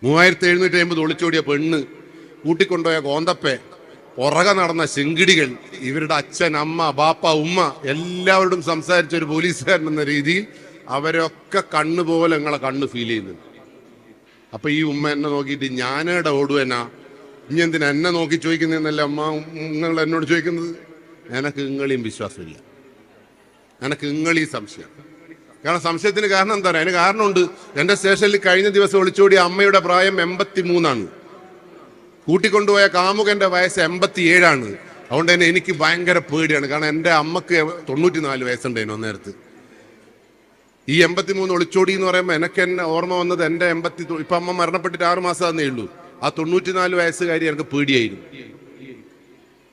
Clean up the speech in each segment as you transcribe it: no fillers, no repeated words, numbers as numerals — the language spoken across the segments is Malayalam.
3750 ഒളിച്ചോടിയ പെണ്ണ്, കൂട്ടിക്കൊണ്ടുപോയ കോന്തപ്പെ, പുറകെ നടന്ന ശെങ്കിടികൾ, ഇവരുടെ അച്ഛൻ, അമ്മ, ബാപ്പ, ഉമ്മ എല്ലാവരോടും സംസാരിച്ച ഒരു പോലീസുകാരൻ എന്ന രീതിയിൽ അവരൊക്കെ കണ്ണുപോലെ നിങ്ങളെ കണ്ണ് ഫീൽ ചെയ്യുന്നുണ്ട്. അപ്പൊ ഈ ഉമ്മ എന്നെ നോക്കിയിട്ട് ഞാനേടെ ഓടുവനാ, ഇനി എന്തിനാ എന്നെ നോക്കി ചോദിക്കുന്നതെന്നല്ല അമ്മ നിങ്ങൾ എന്നോട് ചോദിക്കുന്നത്. എനക്ക് നിങ്ങളെയും വിശ്വാസമില്ല, എനക്ക് നിങ്ങളീ സംശയം. കാരണം സംശയത്തിന് കാരണം എന്താ പറയുക? അതിന് കാരണമുണ്ട്. എൻ്റെ സ്റ്റേഷനിൽ കഴിഞ്ഞ ദിവസം ഒളിച്ചോടിയ അമ്മയുടെ പ്രായം 83 കൂട്ടിക്കൊണ്ടുപോയ കാമുകന്റെ വയസ്സ് 87. അതുകൊണ്ട് തന്നെ എനിക്ക് ഭയങ്കര പേടിയാണ്. കാരണം എൻ്റെ അമ്മക്ക് 94 വയസ്സുണ്ടായിരുന്നു നേരത്ത്. ഈ 83 ഒളിച്ചോടി എന്ന് പറയുമ്പോൾ എനിക്ക് എന്നെ ഓർമ്മ വന്നത് എൻ്റെ ഇപ്പൊ അമ്മ മരണപ്പെട്ടിട്ട് 6 മാസം തന്നേ ഉള്ളൂ. ആ 94 വയസ്സുകാരി എനിക്ക് പേടിയായിരുന്നു.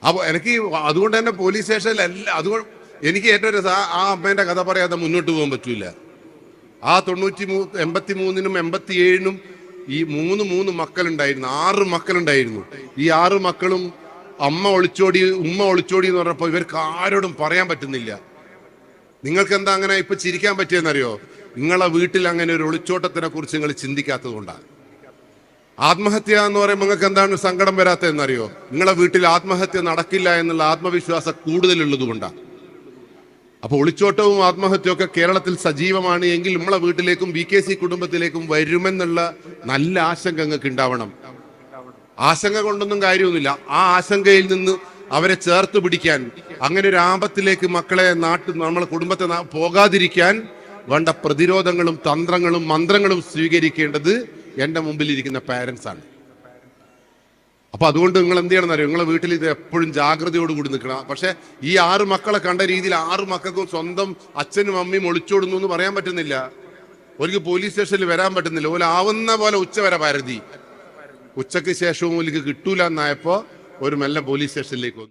അപ്പോൾ എനിക്ക് അതുകൊണ്ട് തന്നെ പോലീസ് സ്റ്റേഷനിൽ അതുകൊണ്ട് എനിക്ക് ഏറ്റവും ആ അമ്മേന്റെ കഥ പറയാതെ മുന്നോട്ട് പോകാൻ പറ്റൂല. ആ 83നും 87നും ഈ മൂന്ന് മക്കളുണ്ടായിരുന്നു, 6 മക്കളുണ്ടായിരുന്നു. ഈ 6 മക്കളും ഉമ്മ ഒളിച്ചോടി എന്ന് പറഞ്ഞപ്പോൾ ഇവർക്ക് ആരോടും പറയാൻ പറ്റുന്നില്ല. നിങ്ങൾക്ക് എന്താ അങ്ങനെ ഇപ്പൊ ചിരിക്കാൻ പറ്റിയെന്നറിയോ? നിങ്ങളെ വീട്ടിൽ അങ്ങനെ ഒരു ഒളിച്ചോട്ടത്തിനെ കുറിച്ച് നിങ്ങൾ ചിന്തിക്കാത്തത് കൊണ്ടാണ്. ആത്മഹത്യ എന്ന് പറയുമ്പോൾ നിങ്ങൾക്ക് എന്താണ് സങ്കടം വരാത്തതെന്നറിയോ? നിങ്ങളെ വീട്ടിൽ ആത്മഹത്യ നടക്കില്ല എന്നുള്ള ആത്മവിശ്വാസം കൂടുതലുള്ളത് കൊണ്ടാണ്. അപ്പൊ ഒളിച്ചോട്ടവും ആത്മഹത്യയും ഒക്കെ കേരളത്തിൽ സജീവമാണ് എങ്കിൽ നമ്മളെ വീട്ടിലേക്കും BKC കുടുംബത്തിലേക്കും വരുമെന്നുള്ള നല്ല ആശങ്ക നിങ്ങൾക്ക് ഉണ്ടാവണം. ആശങ്ക കൊണ്ടൊന്നും കാര്യമൊന്നുമില്ല. ആ ആശങ്കയിൽ നിന്ന് അവരെ ചേർത്ത് പിടിക്കാൻ, അങ്ങനെ ഒരു ആപത്തിലേക്ക് മക്കളെ നമ്മളെ കുടുംബത്തെ പോകാതിരിക്കാൻ വേണ്ട പ്രതിരോധങ്ങളും തന്ത്രങ്ങളും മന്ത്രങ്ങളും സ്വീകരിക്കേണ്ടത് എൻ്റെ മുമ്പിൽ ഇരിക്കുന്ന പാരൻസ് ആണ്. അപ്പൊ അതുകൊണ്ട് നിങ്ങൾ എന്ത് ചെയ്യണം എന്നറിയോ? നിങ്ങളെ വീട്ടിൽ ഇത് എപ്പോഴും ജാഗ്രതയോടുകൂടി നിൽക്കണം. പക്ഷെ ഈ 6 മക്കളെ കണ്ട രീതിയിൽ 6 മക്കൾക്കും സ്വന്തം അച്ഛനും അമ്മയും ഒളിച്ചോടുന്നു എന്ന് പറയാൻ പറ്റുന്നില്ല. ഒരിക്കൽ പോലീസ് സ്റ്റേഷനിൽ വരാൻ പറ്റുന്നില്ല. ഓല ആവുന്ന പോലെ ഉച്ച വരെ പരതി, ഉച്ചയ്ക്ക് ശേഷവും ഒലിക്ക് കിട്ടൂല എന്നായപ്പോ ഒരു മെല്ലെ പോലീസ് സ്റ്റേഷനിലേക്ക് വന്നു.